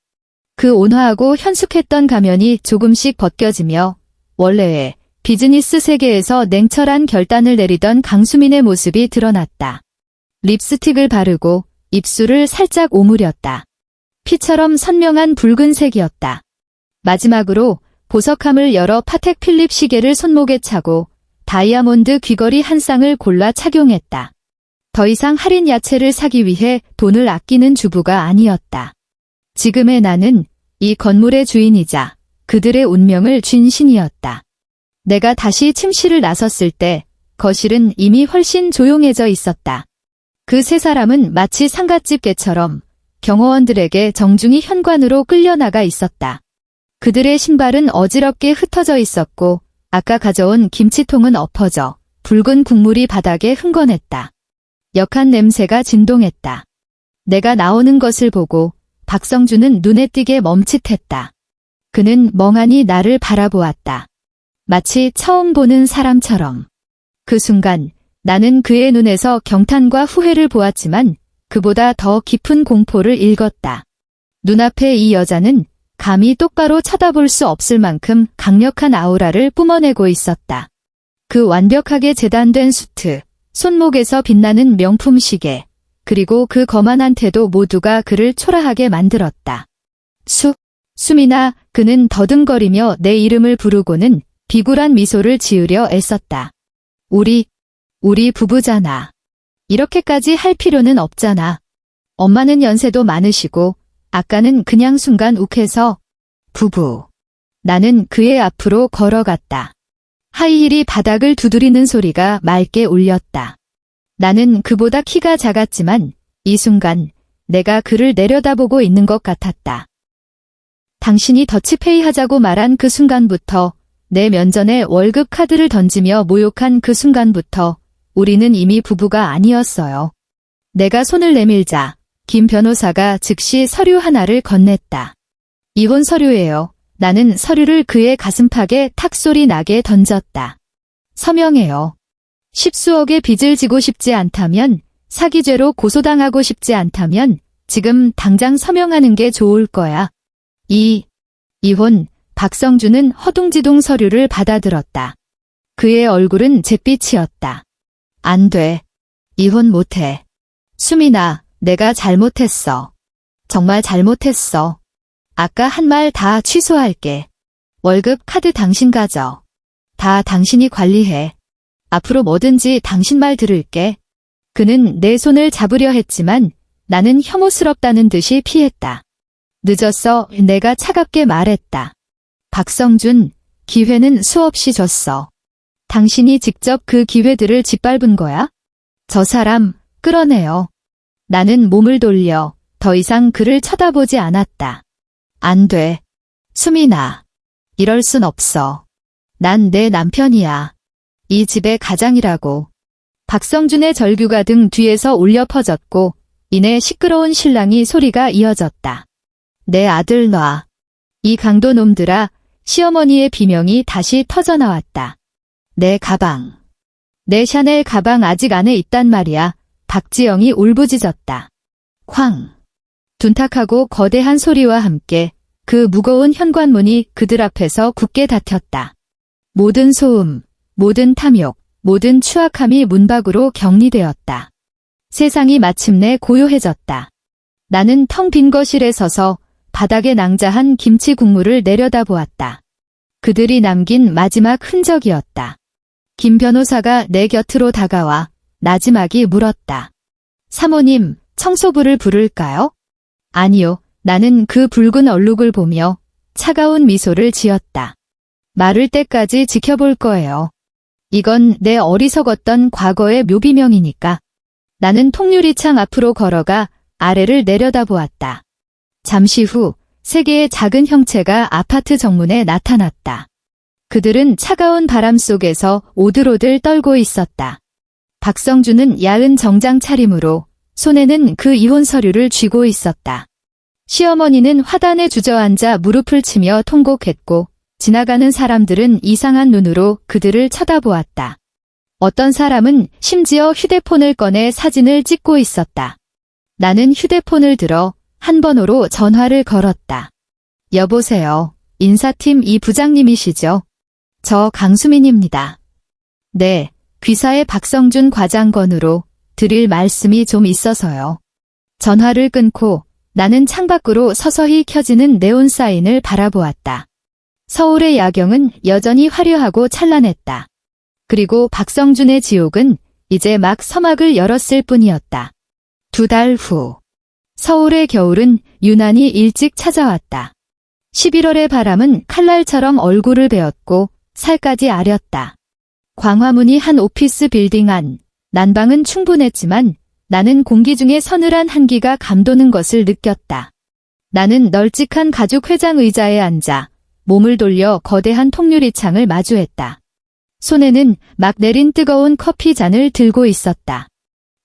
그 온화하고 현숙했던 가면이 조금씩 벗겨지며 원래의 비즈니스 세계에서 냉철한 결단을 내리던 강수민의 모습이 드러났다. 립스틱을 바르고 입술을 살짝 오므렸다. 피처럼 선명한 붉은색이었다. 마지막으로 보석함을 열어 파텍 필립 시계를 손목에 차고 다이아몬드 귀걸이 한 쌍을 골라 착용했다. 더 이상 할인 야채를 사기 위해 돈을 아끼는 주부가 아니었다. 지금의 나는 이 건물의 주인이자 그들의 운명을 쥔 신이었다. 내가 다시 침실을 나섰을 때 거실은 이미 훨씬 조용해져 있었다. 그 세 사람은 마치 상갓집 개처럼 경호원들에게 정중히 현관으로 끌려나가 있었다. 그들의 신발은 어지럽게 흩어져 있었고 아까 가져온 김치통은 엎어져 붉은 국물이 바닥에 흥건했다. 역한 냄새가 진동했다. 내가 나오는 것을 보고 박성준은 눈에 띄게 멈칫했다. 그는 멍하니 나를 바라보았다. 마치 처음 보는 사람처럼. 그 순간 나는 그의 눈에서 경탄과 후회를 보았지만 그보다 더 깊은 공포를 읽었다. 눈앞의 이 여자는 감히 똑바로 쳐다볼 수 없을 만큼 강력한 아우라를 뿜어내고 있었다. 그 완벽하게 재단된 수트, 손목에서 빛나는 명품 시계, 그리고 그 거만한 태도 모두가 그를 초라하게 만들었다. 수민아, 그는 더듬거리며 내 이름을 부르고는 비굴한 미소를 지으려 애썼다. 우리 부부잖아. 이렇게까지 할 필요는 없잖아. 엄마는 연세도 많으시고 아까는 그냥 순간 욱해서 부부. 나는 그의 앞으로 걸어갔다. 하이힐이 바닥을 두드리는 소리가 맑게 울렸다. 나는 그보다 키가 작았지만 이 순간 내가 그를 내려다보고 있는 것 같았다. 당신이 더치페이 하자고 말한 그 순간부터 내 면전에 월급 카드를 던지며 모욕한 그 순간부터 우리는 이미 부부가 아니었어요. 내가 손을 내밀자 김 변호사가 즉시 서류 하나를 건넸다. 이혼 서류예요. 나는 서류를 그의 가슴팍에 탁소리 나게 던졌다. 서명해요. 10수억의 빚을 지고 싶지 않다면, 사기죄로 고소당하고 싶지 않다면 지금 당장 서명하는 게 좋을 거야. 이혼. 박성준은 허둥지둥 서류를 받아들었다. 그의 얼굴은 잿빛이었다. 안 돼. 이혼 못해. 수민아, 내가 잘못했어. 정말 잘못했어. 아까 한 말 다 취소할게. 월급 카드 당신 가져. 다 당신이 관리해. 앞으로 뭐든지 당신 말 들을게. 그는 내 손을 잡으려 했지만 나는 혐오스럽다는 듯이 피했다. 늦었어. 내가 차갑게 말했다. 박성준, 기회는 수없이 줬어. 당신이 직접 그 기회들을 짓밟은 거야? 저 사람, 끌어내요. 나는 몸을 돌려 더 이상 그를 쳐다보지 않았다. 안 돼. 숨이 나. 이럴 순 없어. 난 내 남편이야. 이 집의 가장이라고. 박성준의 절규가 등 뒤에서 울려 퍼졌고 이내 시끄러운 신랑이 소리가 이어졌다. 내 아들 놔. 이 강도 놈들아, 시어머니의 비명이 다시 터져나왔다. 내 가방. 내 샤넬 가방 아직 안에 있단 말이야. 박지영이 울부짖었다. 쾅. 둔탁하고 거대한 소리와 함께 그 무거운 현관문이 그들 앞에서 굳게 닫혔다. 모든 소음, 모든 탐욕, 모든 추악함이 문 밖으로 격리되었다. 세상이 마침내 고요해졌다. 나는 텅 빈 거실에 서서 바닥에 낭자한 김치 국물을 내려다보았다. 그들이 남긴 마지막 흔적이었다. 김 변호사가 내 곁으로 다가와 나지막이 물었다. 사모님, 청소부를 부를까요? 아니요. 나는 그 붉은 얼룩을 보며 차가운 미소를 지었다. 마를 때까지 지켜볼 거예요. 이건 내 어리석었던 과거의 묘비명이니까. 나는 통유리창 앞으로 걸어가 아래를 내려다보았다. 잠시 후 3개의 작은 형체가 아파트 정문에 나타났다. 그들은 차가운 바람 속에서 오들오들 떨고 있었다. 박성준은 야은 정장 차림으로 손에는 그 이혼 서류를 쥐고 있었다. 시어머니는 화단에 주저앉아 무릎을 치며 통곡했고 지나가는 사람들은 이상한 눈으로 그들을 쳐다보았다. 어떤 사람은 심지어 휴대폰을 꺼내 사진을 찍고 있었다. 나는 휴대폰을 들어 한 번호로 전화를 걸었다. 여보세요. 인사팀 이 부장님이시죠? 저 강수민입니다. 네, 귀사의 박성준 과장건으로 드릴 말씀이 좀 있어서요. 전화를 끊고 나는 창밖으로 서서히 켜지는 네온 사인을 바라보았다. 서울의 야경은 여전히 화려하고 찬란했다. 그리고 박성준의 지옥은 이제 막 서막을 열었을 뿐이었다. 2달 후, 서울의 겨울은 유난히 일찍 찾아왔다. 11월의 바람은 칼날처럼 얼굴을 베었고 살까지 아렸다. 광화문이 한 오피스 빌딩 안, 난방은 충분했지만 나는 공기 중에 서늘한 한기가 감도는 것을 느꼈다. 나는 널찍한 가죽 회장 의자에 앉아 몸을 돌려 거대한 통유리창을 마주했다. 손에는 막 내린 뜨거운 커피 잔을 들고 있었다.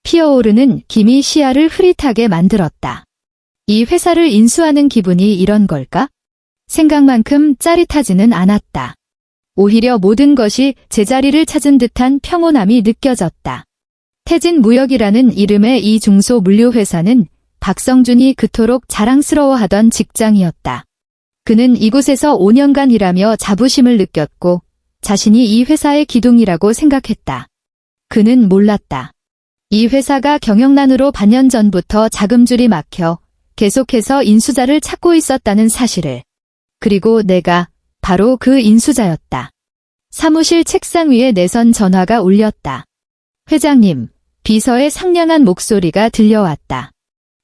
피어오르는 김이 시야를 흐릿하게 만들었다. 이 회사를 인수하는 기분이 이런 걸까? 생각만큼 짜릿하지는 않았다. 오히려 모든 것이 제자리를 찾은 듯한 평온함이 느껴졌다. 태진무역이라는 이름의 이 중소물류회사는 박성준이 그토록 자랑스러워하던 직장이었다. 그는 이곳에서 5년간 일하며 자부심을 느꼈고 자신이 이 회사의 기둥이라고 생각했다. 그는 몰랐다. 이 회사가 경영난으로 반년 전부터 자금줄이 막혀 계속해서 인수자를 찾고 있었다는 사실을. 그리고 내가 바로 그 인수자였다. 사무실 책상 위에 내선 전화가 울렸다. 회장님, 비서의 상냥한 목소리가 들려왔다.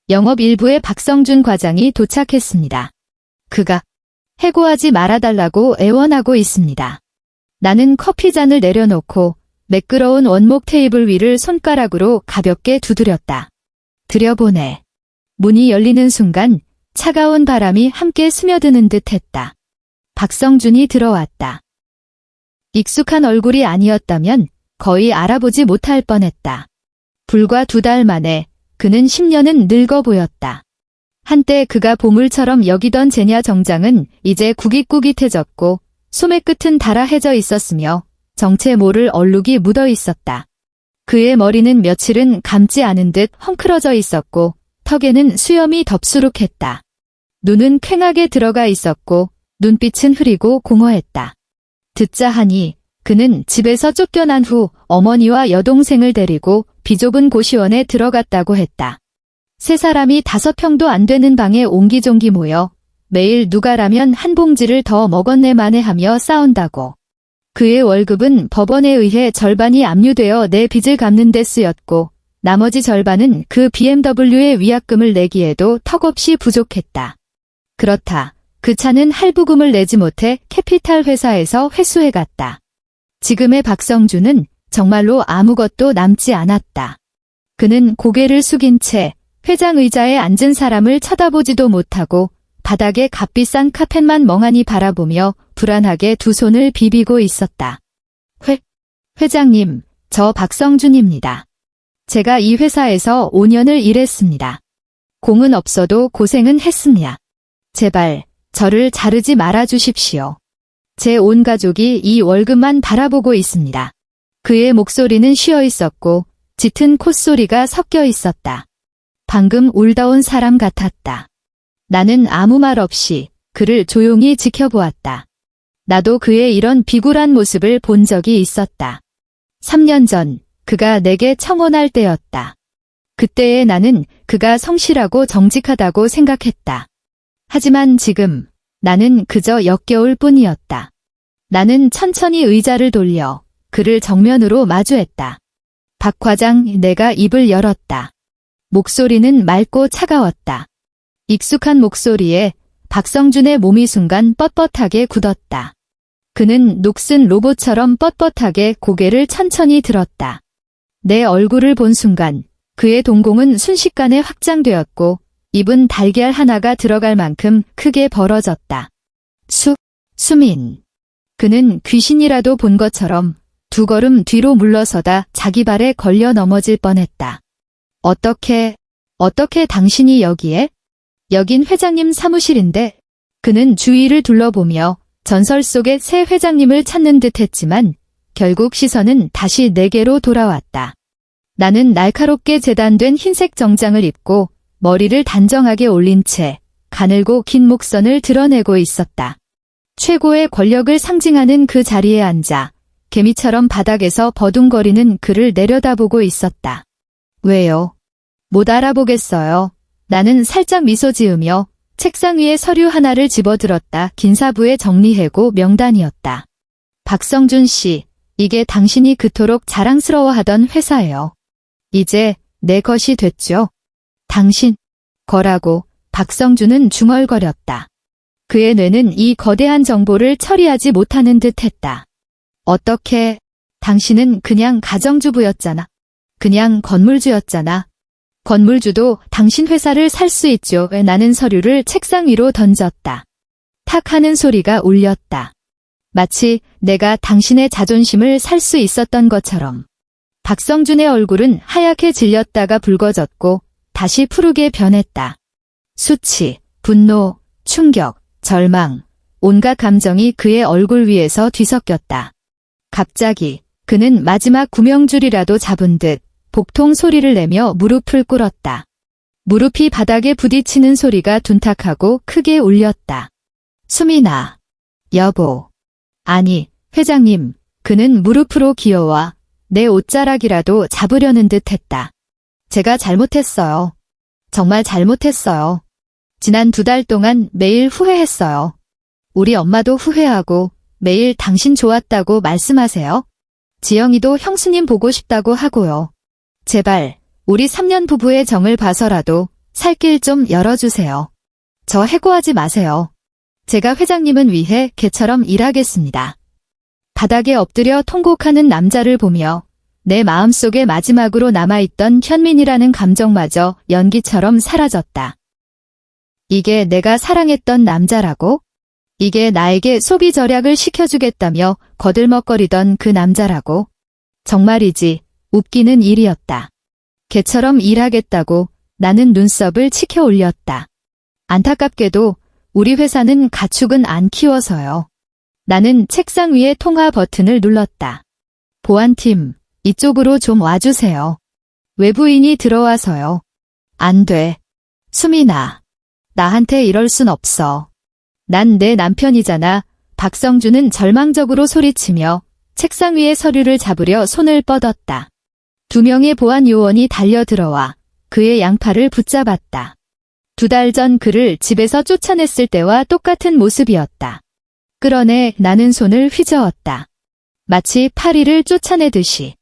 영업 일부의 박성준 과장이 도착했습니다. 그가 해고하지 말아달라고 애원하고 있습니다. 나는 커피잔을 내려놓고 매끄러운 원목 테이블 위를 손가락으로 가볍게 두드렸다. 들여보내. 문이 열리는 순간 차가운 바람이 함께 스며드는 듯 했다. 박성준이 들어왔다. 익숙한 얼굴이 아니었다면 거의 알아보지 못할 뻔했다. 불과 2달 만에 그는 10년은 늙어 보였다. 한때 그가 보물처럼 여기던 제냐 정장은 이제 구깃구깃해졌고 소매 끝은 달아해져 있었으며 정체 모를 얼룩이 묻어 있었다. 그의 머리는 며칠은 감지 않은 듯 헝클어져 있었고 턱에는 수염이 덥수룩했다. 눈은 퀭하게 들어가 있었고 눈빛은 흐리고 공허했다. 듣자 하니 그는 집에서 쫓겨난 후 어머니와 여동생을 데리고 비좁은 고시원에 들어갔다고 했다. 3사람이 5평도 안 되는 방에 옹기종기 모여 매일 누가 라면 한 봉지를 더 먹었네 만회하며 싸운다고. 그의 월급은 법원에 의해 절반이 압류되어 내 빚을 갚는 데 쓰였고 나머지 절반은 그 BMW의 위약금을 내기에도 턱없이 부족했다. 그렇다. 그 차는 할부금을 내지 못해 캐피탈 회사에서 회수해갔다. 지금의 박성준은 정말로 아무것도 남지 않았다. 그는 고개를 숙인 채 회장 의자에 앉은 사람을 쳐다보지도 못하고 바닥에 값비싼 카펫만 멍하니 바라보며 불안하게 두 손을 비비고 있었다. 회장님, 저 박성준입니다. 제가 이 회사에서 5년을 일했습니다. 공은 없어도 고생은 했습니다. 제발 저를 자르지 말아 주십시오. 제 온 가족이 이 월급만 바라보고 있습니다. 그의 목소리는 쉬어 있었고 짙은 콧소리가 섞여 있었다. 방금 울다 온 사람 같았다. 나는 아무 말 없이 그를 조용히 지켜보았다. 나도 그의 이런 비굴한 모습을 본 적이 있었다. 3년 전 그가 내게 청혼할 때였다. 그때의 나는 그가 성실하고 정직하다고 생각했다. 하지만 지금 나는 그저 역겨울 뿐이었다. 나는 천천히 의자를 돌려 그를 정면으로 마주했다. 박 과장, 내가 입을 열었다. 목소리는 맑고 차가웠다. 익숙한 목소리에 박성준의 몸이 순간 뻣뻣하게 굳었다. 그는 녹슨 로봇처럼 뻣뻣하게 고개를 천천히 들었다. 내 얼굴을 본 순간 그의 동공은 순식간에 확장되었고 입은 달걀 하나가 들어갈 만큼 크게 벌어졌다. 수민. 그는 귀신이라도 본 것처럼 두 걸음 뒤로 물러서다 자기 발에 걸려 넘어질 뻔했다. 어떻게 당신이 여기에? 여긴 회장님 사무실인데. 그는 주위를 둘러보며 전설 속의 새 회장님을 찾는 듯 했지만 결국 시선은 다시 내게로 돌아왔다. 나는 날카롭게 재단된 흰색 정장을 입고 머리를 단정하게 올린 채 가늘고 긴 목선을 드러내고 있었다. 최고의 권력을 상징하는 그 자리에 앉아 개미처럼 바닥에서 버둥거리는 그를 내려다보고 있었다. 왜요? 못 알아보겠어요. 나는 살짝 미소 지으며 책상 위에 서류 하나를 집어들었다. 긴사부에 정리해고 명단이었다. 박성준 씨, 이게 당신이 그토록 자랑스러워하던 회사예요. 이제 내 것이 됐죠. 당신 거라고 박성준은 중얼거렸다. 그의 뇌는 이 거대한 정보를 처리하지 못하는 듯 했다. 어떻게, 당신은 그냥 가정주부였잖아. 그냥 건물주였잖아. 건물주도 당신 회사를 살 수 있죠. 나는 서류를 책상 위로 던졌다. 탁 하는 소리가 울렸다. 마치 내가 당신의 자존심을 살 수 있었던 것처럼. 박성준의 얼굴은 하얗게 질렸다가 붉어졌고 다시 푸르게 변했다. 수치, 분노, 충격, 절망, 온갖 감정이 그의 얼굴 위에서 뒤섞였다. 갑자기 그는 마지막 구명줄이라도 잡은 듯 복통 소리를 내며 무릎을 꿇었다. 무릎이 바닥에 부딪히는 소리가 둔탁하고 크게 울렸다. 수민아, 여보. 아니, 회장님, 그는 무릎으로 기어와 내 옷자락이라도 잡으려는 듯 했다. 제가 잘못했어요. 정말 잘못했어요. 지난 2달 동안 매일 후회했어요. 우리 엄마도 후회하고 매일 당신 좋았다고 말씀하세요. 지영이도 형수님 보고 싶다고 하고요. 제발 우리 3년 부부의 정을 봐서라도 살 길 좀 열어주세요. 저 해고하지 마세요. 제가 회장님은 위해 개처럼 일하겠습니다. 바닥에 엎드려 통곡하는 남자를 보며 내 마음속에 마지막으로 남아있던 현민이라는 감정마저 연기처럼 사라졌다. 이게 내가 사랑했던 남자라고? 이게 나에게 소비 절약을 시켜주겠다며 거들먹거리던 그 남자라고? 정말이지 웃기는 일이었다. 개처럼 일하겠다고 나는 눈썹을 치켜 올렸다. 안타깝게도 우리 회사는 가축은 안 키워서요. 나는 책상 위에 통화 버튼을 눌렀다. 보안팀, 이쪽으로 좀 와주세요. 외부인이 들어와서요. 안 돼. 수민아, 나한테 이럴 순 없어. 난 내 남편이잖아. 박성준은 절망적으로 소리치며 책상 위에 서류를 잡으려 손을 뻗었다. 2명의 보안 요원이 달려들어와 그의 양팔을 붙잡았다. 2달 전 그를 집에서 쫓아냈을 때와 똑같은 모습이었다. 끌어내 나는 손을 휘저었다. 마치 파리를 쫓아내듯이.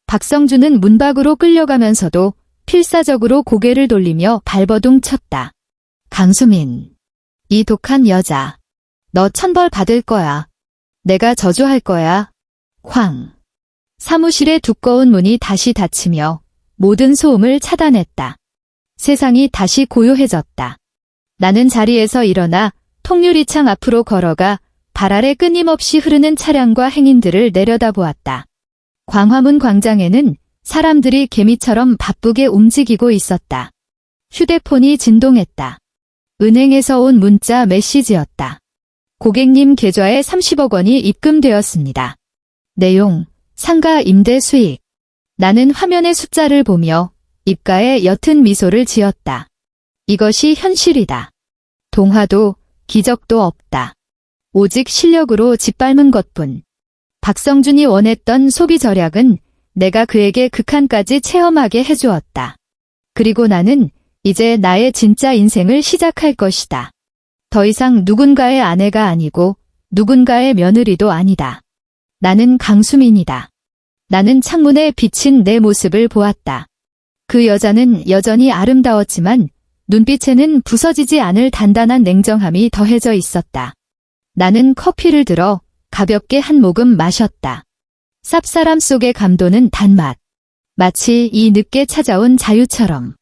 박성준은 문 밖으로 끌려가면서도 필사적으로 고개를 돌리며 발버둥 쳤다. 강수민. 이 독한 여자. 너 천벌 받을 거야. 내가 저주할 거야. 쾅. 사무실의 두꺼운 문이 다시 닫히며 모든 소음을 차단했다. 세상이 다시 고요해졌다. 나는 자리에서 일어나 통유리창 앞으로 걸어가 발 아래 끊임없이 흐르는 차량과 행인들을 내려다보았다. 광화문 광장에는 사람들이 개미처럼 바쁘게 움직이고 있었다. 휴대폰이 진동했다. 은행에서 온 문자 메시지였다. 고객님 계좌에 30억 원이 입금되었습니다. 내용, 상가 임대 수익. 나는 화면의 숫자를 보며 입가에 옅은 미소를 지었다. 이것이 현실이다. 동화도 기적도 없다. 오직 실력으로 짓밟은 것뿐. 박성준이 원했던 소비 절약은 내가 그에게 극한까지 체험하게 해주었다. 그리고 나는 이제 나의 진짜 인생을 시작할 것이다. 더 이상 누군가의 아내가 아니고 누군가의 며느리도 아니다. 나는 강수민이다. 나는 창문에 비친 내 모습을 보았다. 그 여자는 여전히 아름다웠지만 눈빛에는 부서지지 않을 단단한 냉정함이 더해져 있었다. 나는 커피를 들어 가볍게 한 모금 마셨다. 쌉싸람 속의 감도는 단맛. 마치 이 늦게 찾아온 자유처럼.